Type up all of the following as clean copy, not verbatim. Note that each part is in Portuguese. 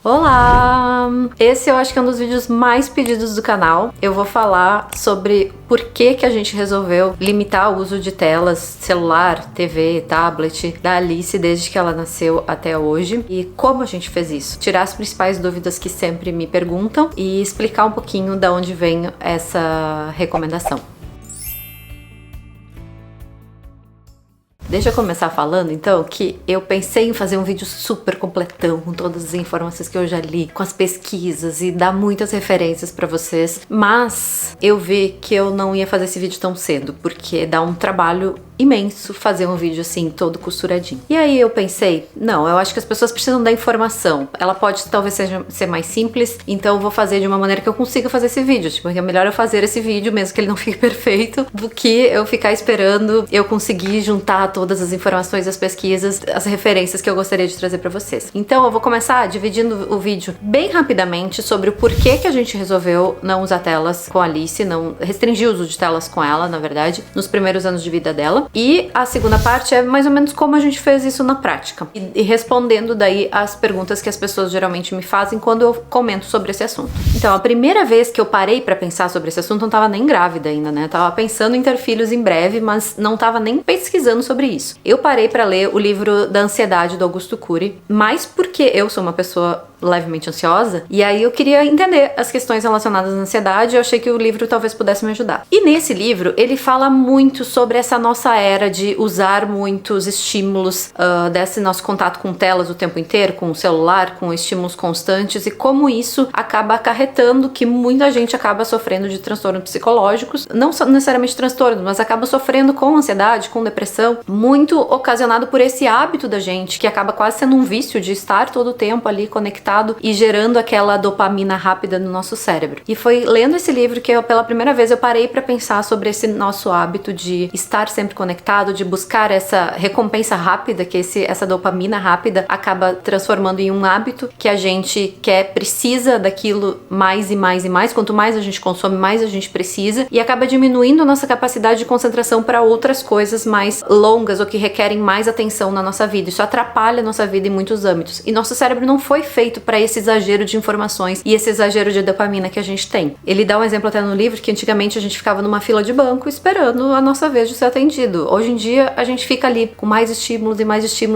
Olá! Esse eu acho que é um dos vídeos mais pedidos do canal. Eu vou falar sobre por que a gente resolveu limitar o uso de telas, celular, TV, tablet da Alice desde que ela nasceu até hoje e como a gente fez isso. Tirar as principais dúvidas que sempre me perguntam e explicar um pouquinho de onde vem essa recomendação. Deixa eu começar falando, então, que eu pensei em fazer um vídeo super completão, com todas as informações que eu já li, com as pesquisas e dar muitas referências pra vocês, mas eu vi que eu não ia fazer esse vídeo tão cedo, porque dá um trabalho imenso fazer um vídeo assim, todo costuradinho. E aí eu pensei, não, eu acho que as pessoas precisam da informação. Ela pode talvez ser mais simples, então eu vou fazer de uma maneira que eu consiga fazer esse vídeo. Tipo, é melhor eu fazer esse vídeo, mesmo que ele não fique perfeito, do que eu ficar esperando eu conseguir juntar todas as informações, as pesquisas, as referências que eu gostaria de trazer pra vocês. Então eu vou começar dividindo o vídeo bem rapidamente sobre o porquê que a gente resolveu não usar telas com a Alice, não restringir o uso de telas com ela, na verdade, nos primeiros anos de vida dela. E a segunda parte é mais ou menos como a gente fez isso na prática. E respondendo daí as perguntas que as pessoas geralmente me fazem quando eu comento sobre esse assunto. Então, a primeira vez que eu parei pra pensar sobre esse assunto, eu não tava nem grávida ainda, né? Eu tava pensando em ter filhos em breve, mas não tava nem pesquisando sobre isso. Eu parei pra ler o livro da Ansiedade, do Augusto Cury, mais porque eu sou uma pessoa levemente ansiosa, e aí eu queria entender as questões relacionadas à ansiedade, eu achei que o livro talvez pudesse me ajudar. E nesse livro, ele fala muito sobre essa nossa era de usar muitos estímulos, desse nosso contato com telas o tempo inteiro, com o celular, com estímulos constantes, e como isso acaba acarretando que muita gente acaba sofrendo de transtornos psicológicos, não necessariamente transtornos, mas acaba sofrendo com ansiedade, com depressão, muito ocasionado por esse hábito da gente, que acaba quase sendo um vício de estar todo o tempo ali conectado e gerando aquela dopamina rápida no nosso cérebro. E foi lendo esse livro que pela primeira vez eu parei para pensar sobre esse nosso hábito de estar sempre conectado, de buscar essa recompensa rápida, que essa dopamina rápida acaba transformando em um hábito que a gente precisa daquilo mais e mais e mais. Quanto mais a gente consome, mais a gente precisa, e acaba diminuindo a nossa capacidade de concentração para outras coisas mais longas ou que requerem mais atenção na nossa vida. Isso atrapalha a nossa vida em muitos âmbitos. E nosso cérebro não foi feito para esse exagero de informações e esse exagero de dopamina que a gente tem. Ele dá um exemplo até no livro que antigamente a gente ficava numa fila de banco esperando a nossa vez de ser atendido. Hoje em dia a gente fica ali com mais estímulos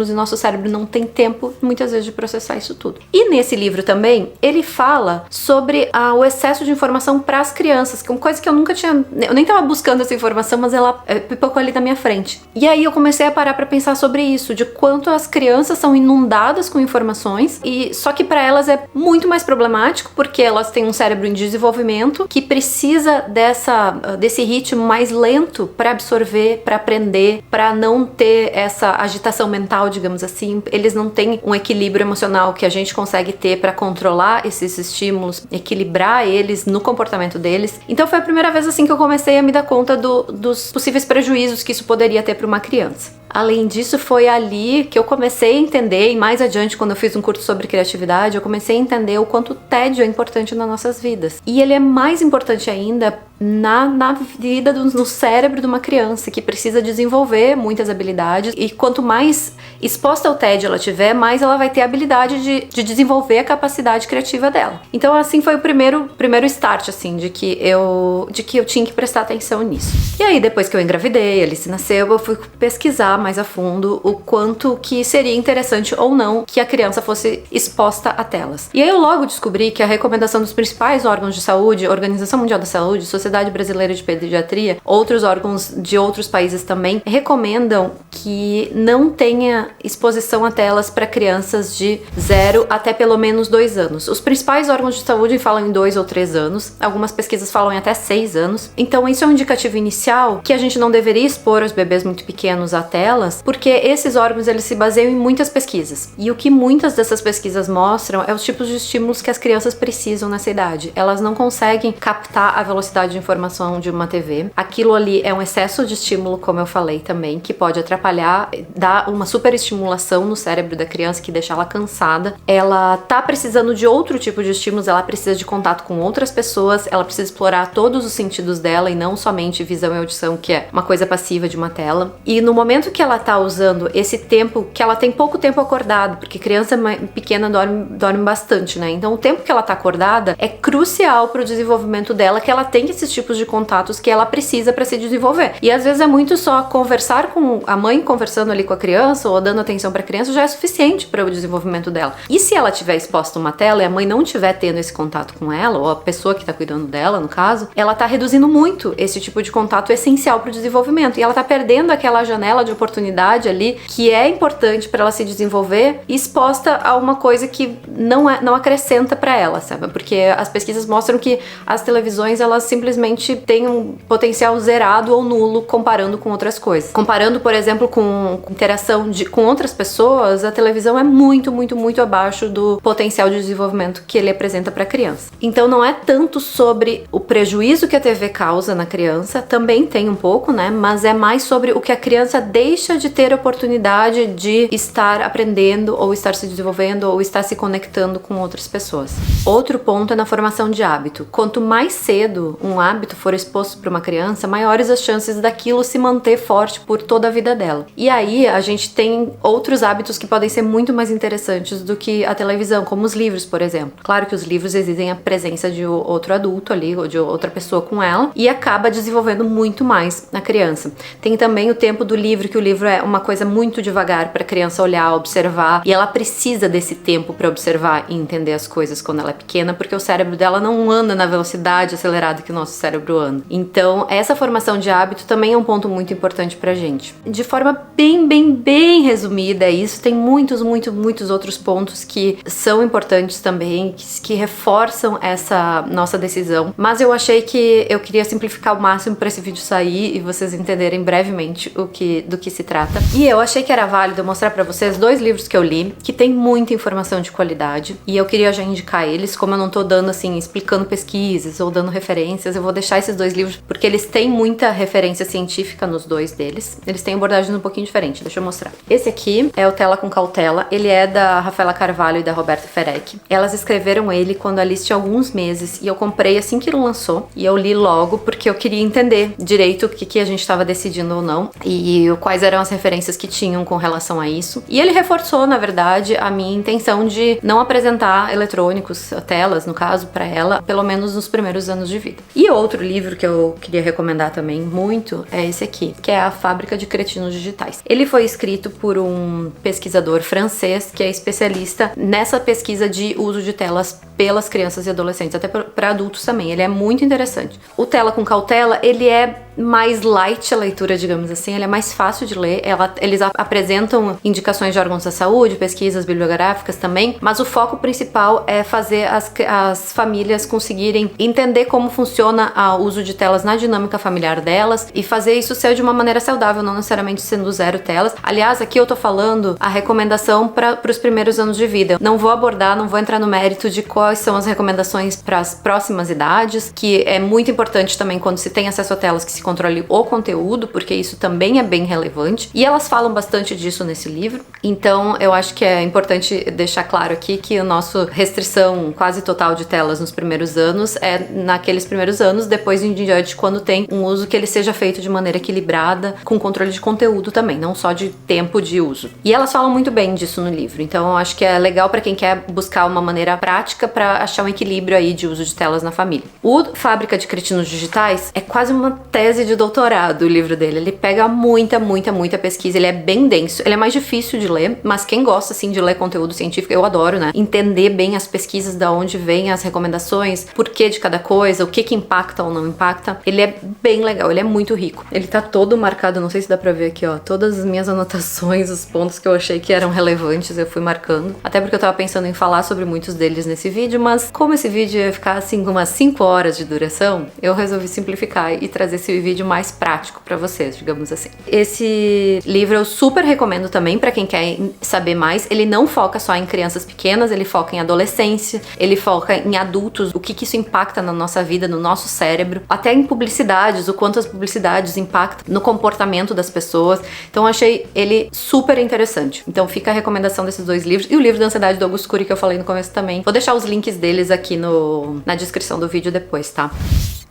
e nosso cérebro não tem tempo muitas vezes de processar isso tudo. E nesse livro também ele fala sobre o excesso de informação para as crianças, que é uma coisa que eu nunca tinha, eu nem tava buscando essa informação, mas ela pipocou ali na minha frente. E aí eu comecei a parar para pensar sobre isso, de quanto as crianças são inundadas com informações, e só que para elas é muito mais problemático porque elas têm um cérebro em desenvolvimento que precisa desse ritmo mais lento para absorver, para aprender, para não ter essa agitação mental, digamos assim. Eles não têm um equilíbrio emocional que a gente consegue ter para controlar esses estímulos, equilibrar eles no comportamento deles. Então foi a primeira vez assim que eu comecei a me dar conta dos possíveis prejuízos que isso poderia ter para uma criança. Além disso, foi ali que eu comecei a entender, e mais adiante, quando eu fiz um curso sobre criatividade, eu comecei a entender o quanto o tédio é importante nas nossas vidas. E ele é mais importante ainda na vida, no cérebro de uma criança, que precisa desenvolver muitas habilidades, e quanto mais exposta ao tédio ela tiver, mais ela vai ter a habilidade de desenvolver a capacidade criativa dela. Então, assim, foi o primeiro start, assim, de que eu tinha que prestar atenção nisso. E aí, depois que eu engravidei, a Alice nasceu, eu fui pesquisar mais a fundo o quanto que seria interessante ou não que a criança fosse exposta a telas. E aí eu logo descobri que a recomendação dos principais órgãos de saúde, Organização Mundial da Saúde, Sociedade Brasileira de Pediatria, outros órgãos de outros países também, recomendam que não tenha exposição a telas para crianças de 0 até pelo menos 2 anos. Os principais órgãos de saúde falam em 2 ou 3 anos, algumas pesquisas falam em até 6 anos. Então isso é um indicativo inicial que a gente não deveria expor os bebês muito pequenos a telas, porque esses órgãos eles se baseiam em muitas pesquisas. E o que muitas dessas pesquisas mostram é os tipos de estímulos que as crianças precisam nessa idade. Elas não conseguem captar a velocidade de informação de uma TV. Aquilo ali é um excesso de estímulo, como eu falei também, que pode atrapalhar, dar uma superestimulação no cérebro da criança que deixa ela cansada. Ela tá precisando de outro tipo de estímulos, ela precisa de contato com outras pessoas, ela precisa explorar todos os sentidos dela e não somente visão e audição, que é uma coisa passiva de uma tela. E no momento que ela tá usando esse tempo, que ela tem pouco tempo acordado, porque criança pequena dorme bastante, né? Então o tempo que ela tá acordada é crucial pro desenvolvimento dela, que ela tem esses tipos de contatos que ela precisa para se desenvolver. E às vezes é muito só conversar com a mãe, conversando ali com a criança ou dando atenção pra criança já é suficiente para o desenvolvimento dela. E se ela tiver exposta a uma tela e a mãe não tiver tendo esse contato com ela, ou a pessoa que tá cuidando dela, no caso, ela tá reduzindo muito esse tipo de contato essencial pro desenvolvimento. E ela tá perdendo aquela janela de oportunidade ali que é importante para ela se desenvolver, exposta a uma coisa que não acrescenta para ela, sabe? Porque as pesquisas mostram que as televisões, elas simplesmente têm um potencial zerado ou nulo comparando com outras coisas. Comparando, por exemplo, com interação com outras pessoas, a televisão é muito, muito, muito abaixo do potencial de desenvolvimento que ele apresenta para a criança. Então não é tanto sobre o prejuízo que a TV causa na criança, também tem um pouco, né? Mas é mais sobre o que a criança deixa de ter oportunidade de estar aprendendo, ou estar se desenvolvendo, ou estar se conectando com outras pessoas. Outro ponto é na formação de hábito. Quanto mais cedo um hábito for exposto para uma criança, maiores as chances daquilo se manter forte por toda a vida dela. E aí a gente tem outros hábitos que podem ser muito mais interessantes do que a televisão, como os livros, por exemplo. Claro que os livros exigem a presença de outro adulto ali, ou de outra pessoa com ela, e acaba desenvolvendo muito mais na criança. Tem também o tempo do livro, que o livro é uma coisa muito devagar para a criança olhar, observar, e ela precisa desse tempo para observar e entender as coisas quando ela é pequena, porque o cérebro dela não anda na velocidade acelerada que o nosso cérebro anda. Então, essa formação de hábito também é um ponto muito importante pra gente. De forma bem resumida, isso tem muitos outros pontos que são importantes também, que reforçam essa nossa decisão, mas eu achei que eu queria simplificar o máximo para esse vídeo sair e vocês entenderem brevemente do que se trata. E eu achei que era válido mostrar pra vocês 2 livros que eu li, que tem muita informação de qualidade, e eu queria já indicar eles. Como eu não tô dando assim, explicando pesquisas ou dando referências, eu vou deixar esses 2 livros porque eles têm muita referência científica nos 2 deles. Eles têm abordagens um pouquinho diferentes, deixa eu mostrar. Esse aqui é o Tela com Cautela, ele é da Rafaela Carvalho e da Roberta Ferec. Elas escreveram ele quando a Alice tinha alguns meses, e eu comprei assim que ele lançou, e eu li logo porque eu queria entender direito o que a gente estava decidindo ou não, e quais eram as referências que tinham com relação a isso. E ele reforçou, na verdade, a minha intenção de não apresentar eletrônicos, telas, no caso, para ela, pelo menos nos primeiros anos de vida. E outro livro que eu queria recomendar também muito é esse aqui, que é A Fábrica de Cretinos Digitais. Ele foi escrito por um pesquisador francês que é especialista nessa pesquisa de uso de telas pelas crianças e adolescentes, até para adultos também. Ele é muito interessante. O Tela com Cautela, ele é mais light a leitura, digamos assim, ele é mais fácil de ler. Eles apresentam indicações de órgãos da saúde, pesquisas bibliográficas também, mas o foco principal é fazer as famílias conseguirem entender como funciona o uso de telas na dinâmica familiar delas e fazer isso ser de uma maneira saudável, não necessariamente sendo 0 telas. Aliás, aqui eu tô falando a recomendação para os primeiros anos de vida. Não vou entrar no mérito de quais são as recomendações para as próximas idades, que é muito importante também quando se tem acesso a telas que se controle o conteúdo, porque isso também é bem relevante. E elas falam bastante disso nesse livro. Então, eu acho que é importante deixar claro aqui que a nossa restrição quase total de telas nos primeiros anos é naqueles primeiros anos, depois em diante, quando tem um uso que ele seja feito de maneira equilibrada, com controle de conteúdo também, não só de tempo de uso. E elas falam muito bem disso no livro. Então, eu acho que é legal para quem quer buscar uma maneira prática para achar um equilíbrio aí de uso de telas na família. O Fábrica de Cretinos Digitais é quase uma tese de doutorado, o livro dele. Ele pega muita pesquisa, ele é bem denso, ele é mais difícil de ler, mas quem gosta assim de ler conteúdo científico, eu adoro, né? Entender bem as pesquisas, da onde vêm as recomendações, por que de cada coisa, o que impacta ou não impacta. Ele é bem legal, ele é muito rico. Ele tá todo marcado, não sei se dá pra ver aqui, ó, todas as minhas anotações, os pontos que eu achei que eram relevantes, eu fui marcando. Até porque eu tava pensando em falar sobre muitos deles nesse vídeo, mas como esse vídeo ia ficar assim com umas 5 horas de duração, eu resolvi simplificar e trazer esse vídeo mais prático pra vocês, digamos assim. Esse livro eu super recomendo também pra quem quer saber mais. Ele não foca só em crianças pequenas, ele foca em adolescência, ele foca em adultos, o que isso impacta na nossa vida, no nosso cérebro, até em publicidades, o quanto as publicidades impactam no comportamento das pessoas. Então eu achei ele super interessante. Então fica a recomendação desses 2 livros e o livro da Ansiedade do Augusto Cury que eu falei no começo também. Vou deixar os links deles aqui na descrição do vídeo depois, tá?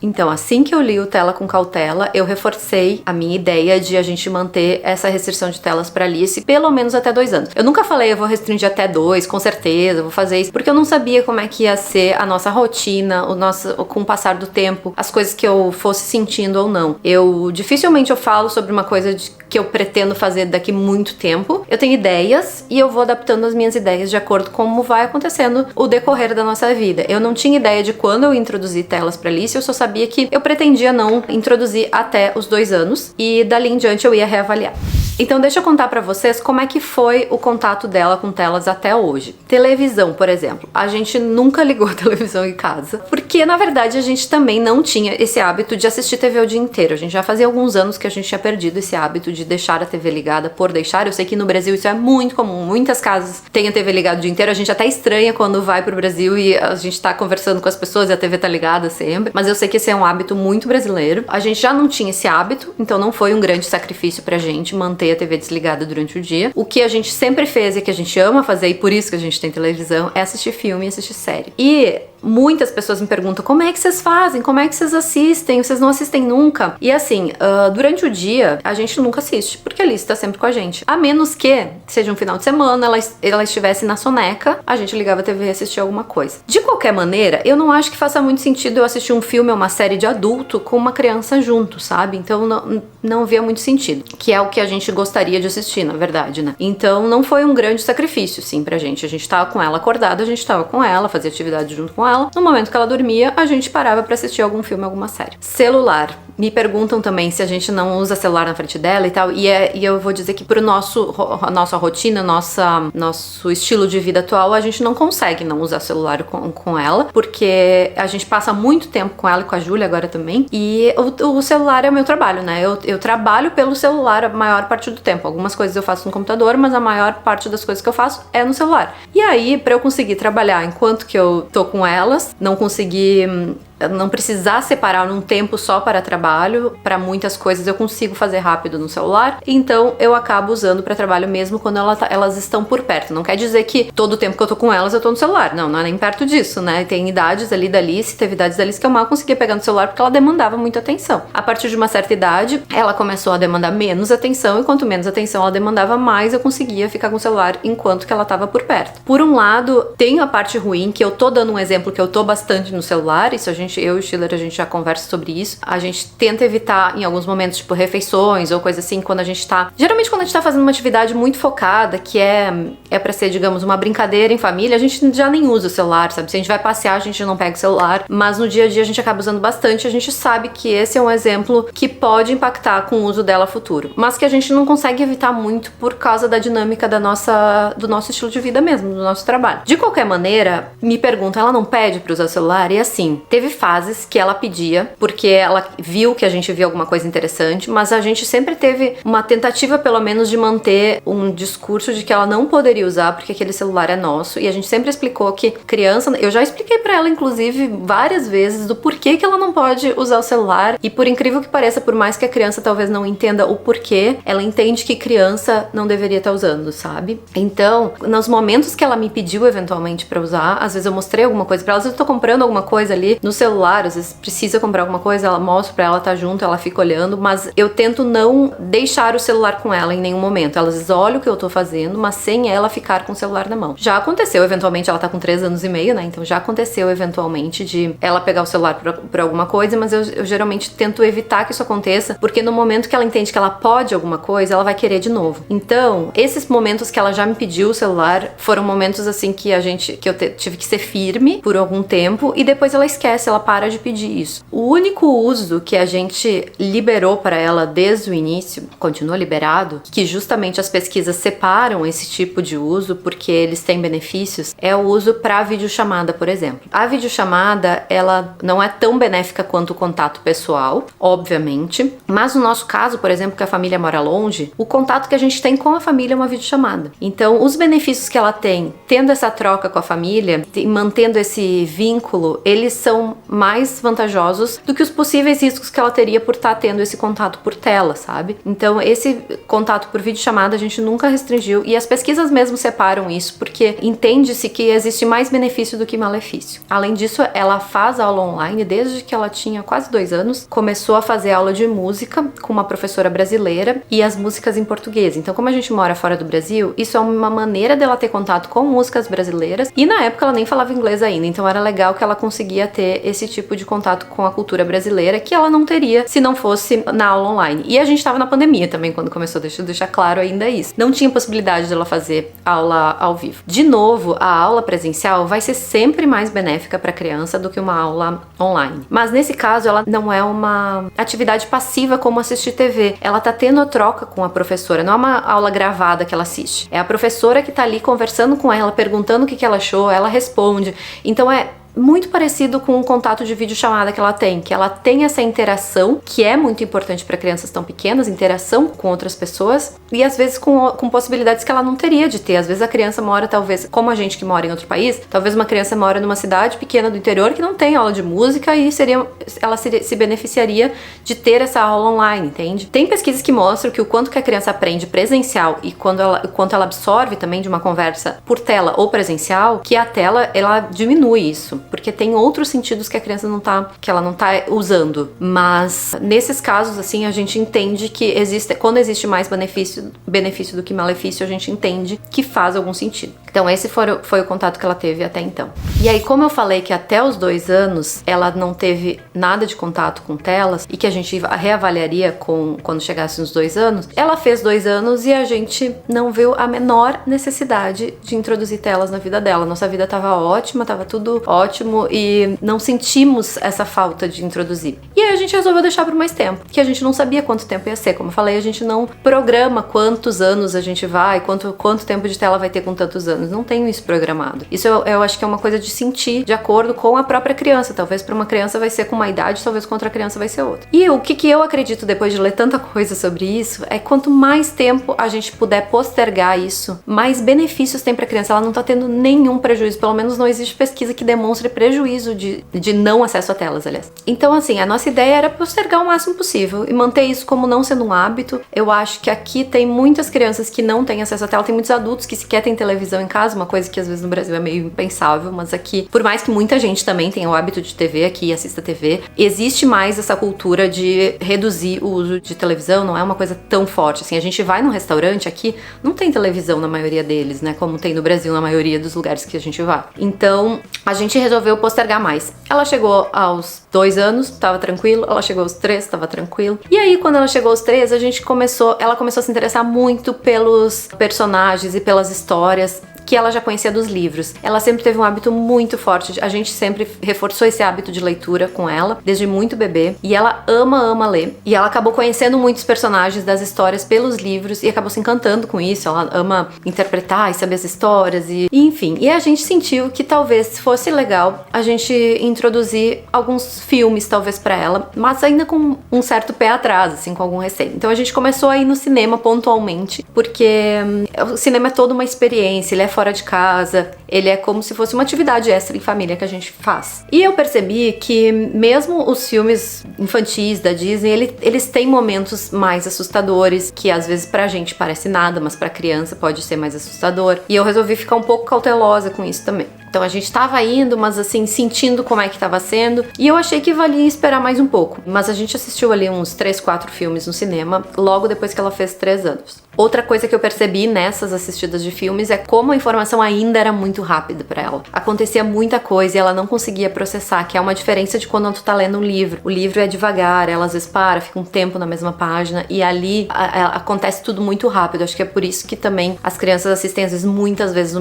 Então, assim que eu li o Tela com Cautela, eu reforcei a minha ideia de a gente manter essa restrição de telas pra Alice pelo menos até 2 anos. Eu nunca falei, eu vou restringir até 2, com certeza, eu vou fazer isso, porque eu não sabia como é que ia ser a nossa rotina, com o passar do tempo, as coisas que eu fosse sentindo ou não. Dificilmente eu falo sobre uma coisa que eu pretendo fazer daqui muito tempo. Eu tenho ideias e eu vou adaptando as minhas ideias de acordo com como vai acontecendo o decorrer da nossa vida. Eu não tinha ideia de quando eu introduzir telas pra Alice, eu só sabia que eu pretendia não introduzir até os 2 anos e dali em diante eu ia reavaliar. Então deixa eu contar pra vocês como é que foi o contato dela com telas até hoje. Televisão, por exemplo. A gente nunca ligou a televisão em casa, porque na verdade a gente também não tinha esse hábito de assistir TV o dia inteiro. A gente já fazia alguns anos que a gente tinha perdido esse hábito de deixar a TV ligada por deixar. Eu sei que no Brasil isso é muito comum, muitas casas têm a TV ligada o dia inteiro. A gente até estranha quando vai pro Brasil e a gente tá conversando com as pessoas e a TV tá ligada sempre, mas eu sei que esse é um hábito muito brasileiro. A gente já não tinha esse hábito, então não foi um grande sacrifício pra gente manter a TV desligada durante o dia. O que a gente sempre fez e que a gente ama fazer, e por isso que a gente tem televisão, é assistir filme e assistir série. E muitas pessoas me perguntam, como é que vocês fazem? Como é que vocês assistem? Vocês não assistem nunca? E assim, durante o dia, a gente nunca assiste, porque a Alice tá sempre com a gente. A menos que seja um final de semana, ela estivesse na soneca, a gente ligava a TV e assistia alguma coisa. De qualquer maneira, eu não acho que faça muito sentido eu assistir um filme ou uma série de adulto com uma criança junto, sabe? Então não via muito sentido, que é o que a gente gostaria de assistir, na verdade, né? Então não foi um grande sacrifício, sim, pra gente. A gente tava com ela acordada, a gente tava com ela, fazia atividade junto com ela. No momento que ela dormia, a gente parava pra assistir algum filme, alguma série. Celular. Me perguntam também se a gente não usa celular na frente dela e tal, e eu vou dizer que pro nossa rotina, nosso estilo de vida atual, a gente não consegue não usar celular com ela, porque a gente passa muito tempo com ela e com a Júlia agora também, e o celular é o meu trabalho, né? Eu trabalho pelo celular a maior parte do tempo. Algumas coisas eu faço no computador, mas a maior parte das coisas que eu faço é no celular. E aí, pra eu conseguir trabalhar enquanto que eu tô com elas, não precisar separar um tempo só para trabalho, para muitas coisas eu consigo fazer rápido no celular, então eu acabo usando para trabalho mesmo quando elas estão por perto. Não quer dizer que todo o tempo que eu tô com elas eu tô no celular, não é nem perto disso, né? Tem idades ali da Alice, teve idades da Alice que eu mal conseguia pegar no celular porque ela demandava muita atenção. A partir de uma certa idade, ela começou a demandar menos atenção, e quanto menos atenção ela demandava, mais eu conseguia ficar com o celular enquanto que ela tava por perto. Por um lado, tem a parte ruim, que eu tô dando um exemplo que eu tô bastante no celular, isso eu e o Schiller, a gente já conversa sobre isso. A gente tenta evitar em alguns momentos, tipo refeições ou coisa assim, quando a gente tá... Geralmente quando a gente tá fazendo uma atividade muito focada, que é pra ser, digamos, uma brincadeira em família, a gente já nem usa o celular, sabe? Se a gente vai passear, a gente não pega o celular, mas no dia a dia a gente acaba usando bastante. A gente sabe que esse é um exemplo que pode impactar com o uso dela futuro, mas que a gente não consegue evitar muito por causa da dinâmica do nosso estilo de vida mesmo, do nosso trabalho. De qualquer maneira, me perguntam, ela não pede pra usar o celular? E assim, teve fases que ela pedia, porque ela viu que a gente via alguma coisa interessante, mas a gente sempre teve uma tentativa, pelo menos, de manter um discurso de que ela não poderia usar porque aquele celular é nosso, e a gente sempre explicou que criança... Eu já expliquei pra ela, inclusive, várias vezes do porquê que ela não pode usar o celular, e por incrível que pareça, por mais que a criança talvez não entenda o porquê, ela entende que criança não deveria estar usando, sabe? Então, nos momentos que ela me pediu eventualmente pra usar, às vezes eu mostrei alguma coisa pra ela, às vezes eu tô comprando alguma coisa ali no celular, às vezes precisa comprar alguma coisa, ela mostra pra ela, tá junto, ela fica olhando, mas eu tento não deixar o celular com ela em nenhum momento. Elas olham o que eu tô fazendo, mas sem ela ficar com o celular na mão. Já aconteceu, eventualmente, ela tá com 3 anos e meio, né? Então já aconteceu, eventualmente, de ela pegar o celular pra alguma coisa, mas eu geralmente tento evitar que isso aconteça, porque no momento que ela entende que ela pode alguma coisa, ela vai querer de novo. Então, esses momentos que ela já me pediu o celular, foram momentos assim que eu tive que ser firme por algum tempo, e depois ela esquece, ela ela para de pedir isso. O único uso que a gente liberou para ela desde o início, continua liberado, que justamente as pesquisas separam esse tipo de uso porque eles têm benefícios, é o uso para videochamada, por exemplo. A videochamada, ela não é tão benéfica quanto o contato pessoal, obviamente, mas no nosso caso, por exemplo, que a família mora longe, o contato que a gente tem com a família é uma videochamada. Então, os benefícios que ela tem, tendo essa troca com a família e mantendo esse vínculo, eles são mais vantajosos do que os possíveis riscos que ela teria por estar tendo esse contato por tela, sabe? Então, esse contato por videochamada a gente nunca restringiu e as pesquisas mesmo separam isso porque entende-se que existe mais benefício do que malefício. Além disso, ela faz aula online desde que ela tinha quase 2 anos, começou a fazer aula de música com uma professora brasileira e as músicas em português. Então, como a gente mora fora do Brasil, isso é uma maneira dela ter contato com músicas brasileiras e na época ela nem falava inglês ainda, então era legal que ela conseguia ter esse tipo de contato com a cultura brasileira que ela não teria se não fosse na aula online. E a gente tava na pandemia também quando começou, deixa eu deixar claro ainda isso. Não tinha possibilidade dela fazer aula ao vivo. De novo, a aula presencial vai ser sempre mais benéfica para a criança do que uma aula online. Mas nesse caso, ela não é uma atividade passiva como assistir TV. Ela tá tendo a troca com a professora, não é uma aula gravada que ela assiste. É a professora que tá ali conversando com ela, perguntando o que ela achou, ela responde. Então é muito parecido com o contato de videochamada que ela tem essa interação, que é muito importante para crianças tão pequenas, interação com outras pessoas, e às vezes com possibilidades que ela não teria de ter. Às vezes a criança mora, talvez, como a gente que mora em outro país, talvez uma criança mora numa cidade pequena do interior que não tem aula de música e ela se beneficiaria de ter essa aula online, entende? Tem pesquisas que mostram que o quanto que a criança aprende presencial e o quanto ela absorve também de uma conversa por tela ou presencial, que a tela, ela diminui isso. Porque tem outros sentidos que a criança ela não tá usando. Mas nesses casos, assim, a gente entende que quando existe mais benefício do que malefício, a gente entende que faz algum sentido. Então esse foi o contato que ela teve até então. E aí, como eu falei que até os 2 anos ela não teve nada de contato com telas e que a gente reavaliaria quando chegasse nos 2 anos, ela fez 2 anos e a gente não viu a menor necessidade de introduzir telas na vida dela. Nossa vida tava ótima, tava tudo ótimo e não sentimos essa falta de introduzir. E aí a gente resolveu deixar por mais tempo, que a gente não sabia quanto tempo ia ser. Como eu falei, a gente não programa quantos anos a gente vai, quanto tempo de tela vai ter com tantos anos. Não tenho isso programado. Isso eu acho que é uma coisa de sentir de acordo com a própria criança. Talvez para uma criança vai ser com uma idade, talvez com outra criança vai ser outra. E o que eu acredito depois de ler tanta coisa sobre isso é quanto mais tempo a gente puder postergar isso, mais benefícios tem para a criança. Ela não tá tendo nenhum prejuízo, pelo menos não existe pesquisa que demonstre prejuízo de não acesso a telas, aliás. Então, assim, a nossa ideia era postergar o máximo possível e manter isso como não sendo um hábito. Eu acho que aqui tem muitas crianças que não têm acesso a tela, tem muitos adultos que sequer têm televisão em casa, uma coisa que às vezes no Brasil é meio impensável, mas aqui, por mais que muita gente também tenha o hábito de TV aqui e assista TV, existe mais essa cultura de reduzir o uso de televisão, não é uma coisa tão forte, assim, a gente vai num restaurante aqui, não tem televisão na maioria deles, né, como tem no Brasil na maioria dos lugares que a gente vai. Então, a gente resolveu postergar mais. Ela chegou aos 2 anos, tava tranquilo, ela chegou aos 3, tava tranquilo. E aí, quando ela chegou aos 3, ela começou a se interessar muito pelos personagens e pelas histórias que ela já conhecia dos livros. Ela sempre teve um hábito muito forte, a gente sempre reforçou esse hábito de leitura com ela, desde muito bebê, e ela ama ler, e ela acabou conhecendo muitos personagens das histórias pelos livros, e acabou se encantando com isso, ela ama interpretar e saber as histórias, e enfim, e a gente sentiu que talvez fosse legal a gente introduzir alguns filmes, talvez pra ela, mas ainda com um certo pé atrás, assim, com algum receio. Então a gente começou a ir no cinema pontualmente, porque o cinema é toda uma experiência, ele é fora de casa, ele é como se fosse uma atividade extra em família que a gente faz. E eu percebi que mesmo os filmes infantis da Disney, eles têm momentos mais assustadores, que às vezes pra gente parece nada, mas pra criança pode ser mais assustador. E eu resolvi ficar um pouco cautelosa com isso também. Então a gente tava indo, mas assim, sentindo como é que tava sendo, e eu achei que valia esperar mais um pouco. Mas a gente assistiu ali uns 3, 4 filmes no cinema, logo depois que ela fez 3 anos. Outra coisa que eu percebi nessas assistidas de filmes é como a informação ainda era muito rápida pra ela. Acontecia muita coisa e ela não conseguia processar, que é uma diferença de quando tu tá lendo um livro. O livro é devagar, ela às vezes para, fica um tempo na mesma página e ali acontece tudo muito rápido. Acho que é por isso que também as crianças assistem às vezes muitas vezes o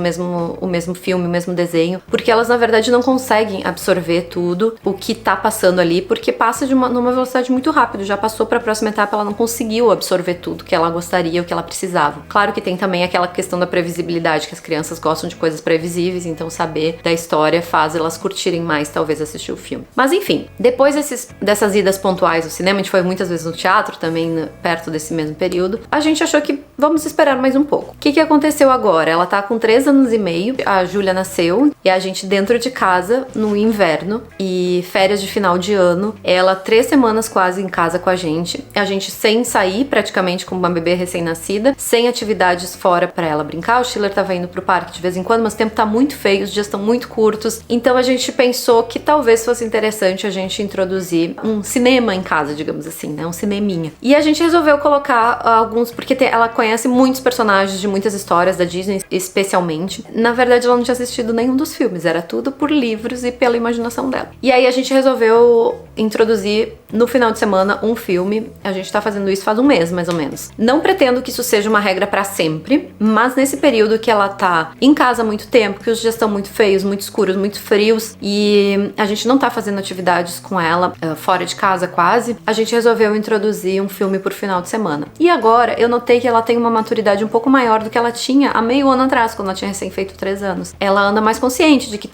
mesmo filme, o mesmo desenho, porque elas na verdade não conseguem absorver tudo o que tá passando ali, porque passa numa velocidade muito rápida, já passou pra próxima etapa, ela não conseguiu absorver tudo que ela gostaria, o que ela precisava. Claro que tem também aquela questão da previsibilidade, que as crianças gostam de coisas previsíveis, então saber da história faz elas curtirem mais, talvez, assistir o filme. Mas enfim, depois dessas idas pontuais ao cinema, a gente foi muitas vezes no teatro, também perto desse mesmo período, a gente achou que vamos esperar mais um pouco. O que aconteceu agora? Ela tá com 3 anos e meio, a Júlia nasceu, e a gente dentro de casa, no inverno, e férias de final de ano, ela 3 semanas quase em casa com a gente sem sair praticamente com uma bebê recém-nascida, sem atividades fora pra ela brincar. O Schiller tava indo pro parque de vez em quando, mas o tempo tá muito feio, os dias estão muito curtos, então a gente pensou que talvez fosse interessante a gente introduzir um cinema em casa, digamos assim, né, um cineminha. E a gente resolveu colocar alguns, porque ela conhece muitos personagens de muitas histórias da Disney, especialmente. Na verdade, ela não tinha assistido nenhum dos filmes, era tudo por livros e pela imaginação dela. E aí a gente resolveu introduzir no final de semana um filme. A gente tá fazendo isso faz um mês, mais ou menos. Não pretendo que isso seja uma regra pra sempre, mas nesse período que ela tá em casa há muito tempo, que os dias estão muito feios, muito escuros, muito frios, e a gente não tá fazendo atividades com ela fora de casa quase, a gente resolveu introduzir um filme por final de semana. E agora eu notei que ela tem uma maturidade um pouco maior do que ela tinha há meio ano atrás, quando ela tinha recém feito 3 anos. Ela anda mais consciente de que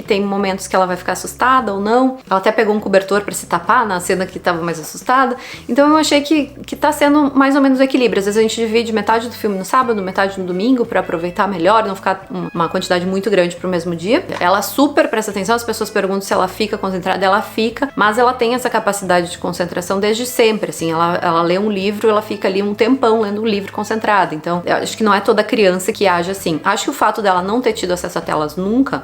tem momentos que ela vai ficar assustada ou não. Ela até pegou um cobertor pra se tapar na cena que tava mais assustada. Então eu achei que tá sendo mais ou menos o equilíbrio. Às vezes a gente divide metade do filme no sábado, metade no domingo, pra aproveitar melhor, não ficar uma quantidade muito grande pro mesmo dia. Ela super presta atenção, as pessoas perguntam se ela fica concentrada, ela fica, mas ela tem essa capacidade de concentração desde sempre, assim, ela lê um livro, ela fica ali um tempão lendo um livro concentrada. Então eu acho que não é toda criança que age assim. Acho que o fato dela não ter tido acesso a telas nunca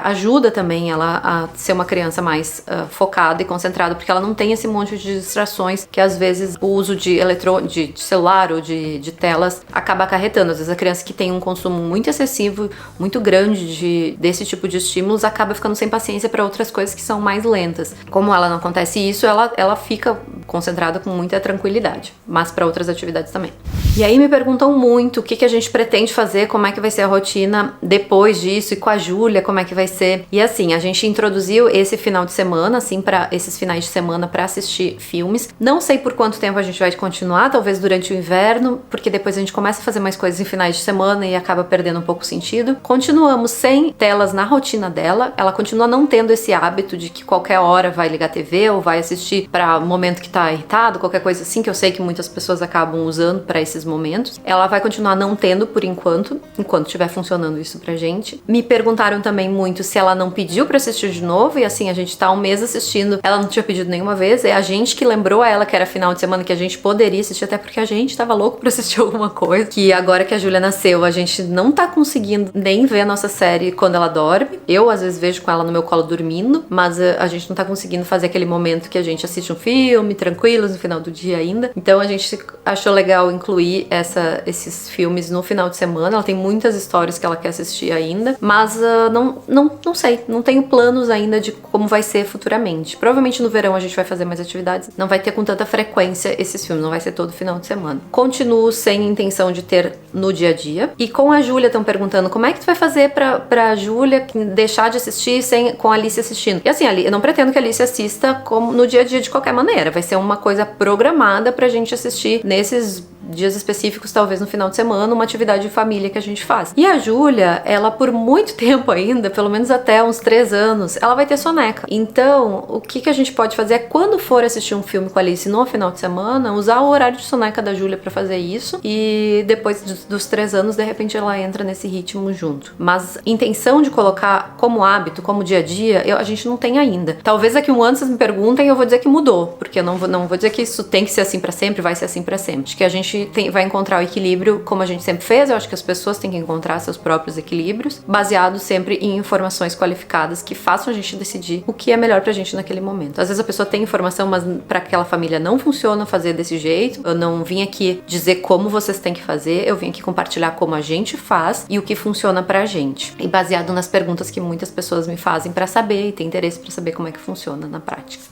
ajuda também ela a ser uma criança mais focada e concentrada, porque ela não tem esse monte de distrações que às vezes o uso de celular ou de telas acaba acarretando. Às vezes a criança que tem um consumo muito excessivo, muito grande desse tipo de estímulos, acaba ficando sem paciência para outras coisas que são mais lentas. Como ela não acontece isso, ela fica concentrada com muita tranquilidade, mas para outras atividades também. E aí me perguntam muito o que a gente pretende fazer, como é que vai ser a rotina depois disso, e com a Júlia, como é que vai ser. E assim, a gente introduziu esse final de semana, assim, para esses finais de semana para assistir filmes. Não sei por quanto tempo a gente vai continuar, talvez durante o inverno, porque depois a gente começa a fazer mais coisas em finais de semana e acaba perdendo um pouco o sentido. Continuamos sem telas na rotina dela, ela continua não tendo esse hábito de que qualquer hora vai ligar a TV ou vai assistir para o momento que tá irritado, qualquer coisa assim, que eu sei que muitas pessoas acabam usando para esses momentos. Ela vai continuar não tendo por enquanto estiver funcionando isso pra gente. Me perguntaram também muito se ela não pediu pra assistir de novo, e assim, a gente tá um mês assistindo, ela não tinha pedido nenhuma vez, é a gente que lembrou a ela que era final de semana que a gente poderia assistir, até porque a gente tava louco pra assistir alguma coisa, que agora que a Júlia nasceu, a gente não tá conseguindo nem ver a nossa série quando ela dorme. Eu às vezes vejo com ela no meu colo dormindo, mas a gente não tá conseguindo fazer aquele momento que a gente assiste um filme tranquilos no final do dia ainda. Então a gente achou legal incluir esses filmes no final de semana. Ela tem muitas histórias que ela quer assistir ainda, mas não sei, não tenho planos ainda de como vai ser futuramente. Provavelmente no verão a gente vai fazer mais atividades, não vai ter com tanta frequência esses filmes, não vai ser todo final de semana. Continuo sem intenção de ter no dia a dia. E com a Júlia estão perguntando como é que tu vai fazer pra Júlia deixar de assistir com a Alice assistindo. E assim, eu não pretendo que a Alice assista como no dia a dia de qualquer maneira, vai ser uma coisa programada pra gente assistir nesses dias específicos, talvez no final de semana, uma atividade de família que a gente faz. E a Júlia, ela por muito tempo ainda, pelo menos até uns 3 anos, ela vai ter soneca. Então, o que a gente pode fazer é, quando for assistir um filme com a Alice no final de semana, usar o horário de soneca da Júlia pra fazer isso, e depois dos 3 anos, de repente ela entra nesse ritmo junto. Mas intenção de colocar como hábito, como dia a dia, a gente não tem ainda. Talvez daqui um ano vocês me perguntem e eu vou dizer que mudou, porque eu não vou dizer que isso tem que ser assim pra sempre, vai ser assim pra sempre. Acho que a gente gente vai encontrar o equilíbrio como a gente sempre fez. Eu acho que as pessoas têm que encontrar seus próprios equilíbrios, baseados sempre em informações qualificadas que façam a gente decidir o que é melhor pra gente naquele momento. Às vezes a pessoa tem informação, mas pra aquela família não funciona fazer desse jeito. Eu não vim aqui dizer como vocês têm que fazer, eu vim aqui compartilhar como a gente faz e o que funciona pra gente. E baseado nas perguntas que muitas pessoas me fazem pra saber e tem interesse pra saber como é que funciona na prática.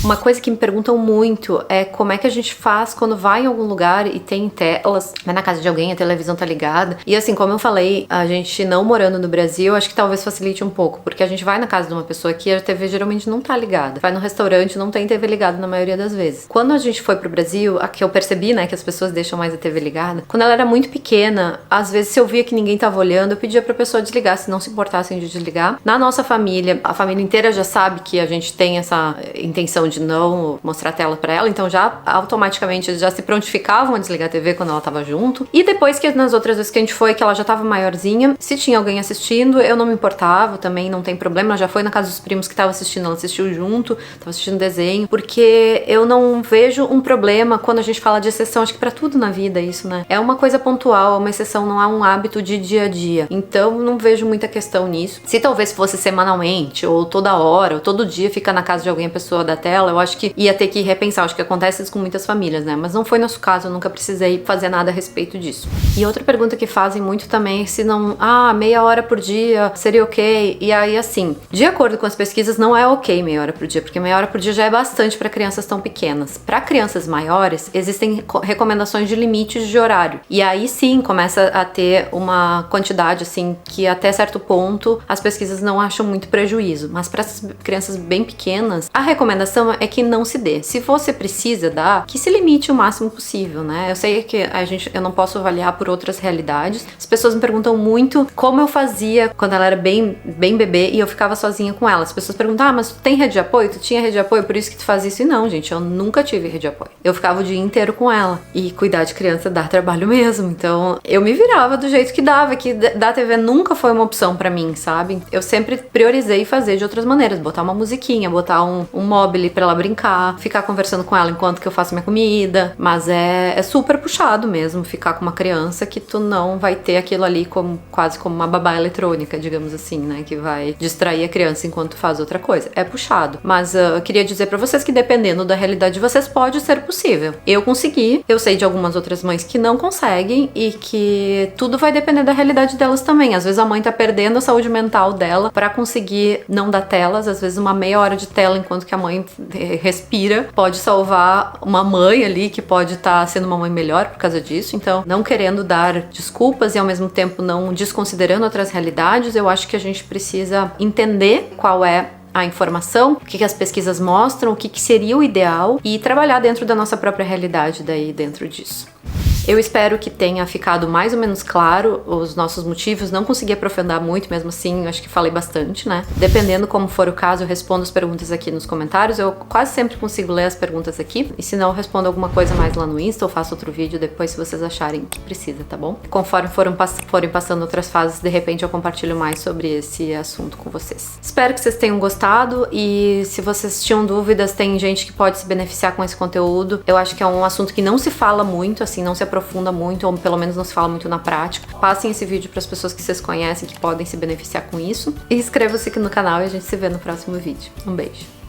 Uma coisa que me perguntam muito é como é que a gente faz quando vai em algum lugar e tem telas, vai na casa de alguém, a televisão tá ligada. E assim, como eu falei, a gente não morando no Brasil, acho que talvez facilite um pouco, porque a gente vai na casa de uma pessoa que a TV geralmente não tá ligada. Vai no restaurante, não tem TV ligada na maioria das vezes. Quando a gente foi pro Brasil, a que eu percebi, né, que as pessoas deixam mais a TV ligada, quando ela era muito pequena, às vezes se eu via que ninguém tava olhando, eu pedia pra pessoa desligar, se não se importassem de desligar. Na nossa família, a família inteira já sabe que a gente tem essa intenção de não mostrar a tela pra ela, então já automaticamente eles já se prontificavam a desligar a TV quando ela tava junto. E depois que nas outras vezes que a gente foi, que ela já tava maiorzinha, se tinha alguém assistindo, eu não me importava, também não tem problema. Ela já foi na casa dos primos que tava assistindo, ela assistiu junto, tava assistindo desenho, porque eu não vejo um problema quando a gente fala de exceção. Acho que pra tudo na vida isso, né? É uma coisa pontual, é uma exceção, não é um hábito de dia a dia. Então não vejo muita questão nisso. Se talvez fosse semanalmente, ou toda hora, ou todo dia fica na casa de alguém a pessoa da tela, eu acho que ia ter que repensar. Acho que acontece isso com muitas famílias, né? Mas não foi nosso caso, eu nunca precisei fazer nada a respeito disso. E outra pergunta que fazem muito também é se não, meia hora por dia seria ok. E aí, assim, de acordo com as pesquisas, não é ok meia hora por dia, porque meia hora por dia já é bastante para crianças tão pequenas. Para crianças maiores, existem recomendações de limites de horário. E aí sim começa a ter uma quantidade, assim, que até certo ponto as pesquisas não acham muito prejuízo. Mas para essas crianças bem pequenas, a recomendação é que não se dê. Se você precisa dar, que se limite o máximo possível, né? Eu sei que eu não posso avaliar por outras realidades. As pessoas me perguntam muito como eu fazia quando ela era bem bebê e eu ficava sozinha com ela. As pessoas perguntam, mas tu tem rede de apoio? Tu tinha rede de apoio, por isso que tu faz isso? E não, gente, eu nunca tive rede de apoio. Eu ficava o dia inteiro com ela. E cuidar de criança dá trabalho mesmo. Então, eu me virava do jeito que dava, que dar TV nunca foi uma opção pra mim, sabe? Eu sempre priorizei fazer de outras maneiras. Botar uma musiquinha, botar um mobile pra ela brincar, ficar conversando com ela enquanto que eu faço minha comida. Mas é super puxado mesmo ficar com uma criança que tu não vai ter aquilo ali quase como uma babá eletrônica, digamos assim, né? Que vai distrair a criança enquanto tu faz outra coisa. É puxado. Mas eu queria dizer pra vocês que dependendo da realidade de vocês, pode ser possível. Eu consegui, eu sei de algumas outras mães que não conseguem e que tudo vai depender da realidade delas também. Às vezes a mãe tá perdendo a saúde mental dela pra conseguir não dar telas. Às vezes uma meia hora de tela enquanto que a mãe respira pode salvar uma mãe ali que pode estar sendo uma mãe melhor por causa disso. Então, não querendo dar desculpas e ao mesmo tempo não desconsiderando outras realidades, eu acho que a gente precisa entender qual é a informação, o que as pesquisas mostram, o que seria o ideal e trabalhar dentro da nossa própria realidade daí dentro disso. Eu espero que tenha ficado mais ou menos claro os nossos motivos. Não consegui aprofundar muito, mesmo assim, acho que falei bastante, né? Dependendo como for o caso, eu respondo as perguntas aqui nos comentários. Eu quase sempre consigo ler as perguntas aqui. E se não, eu respondo alguma coisa mais lá no Insta ou faço outro vídeo depois, se vocês acharem que precisa, tá bom? Conforme forem passando outras fases, de repente eu compartilho mais sobre esse assunto com vocês. Espero que vocês tenham gostado e se vocês tinham dúvidas, tem gente que pode se beneficiar com esse conteúdo. Eu acho que é um assunto que não se fala muito, assim, não se aprofunda muito, ou pelo menos não se fala muito na prática. Passem esse vídeo para as pessoas que vocês conhecem que podem se beneficiar com isso. E inscreva-se aqui no canal e a gente se vê no próximo vídeo. Um beijo!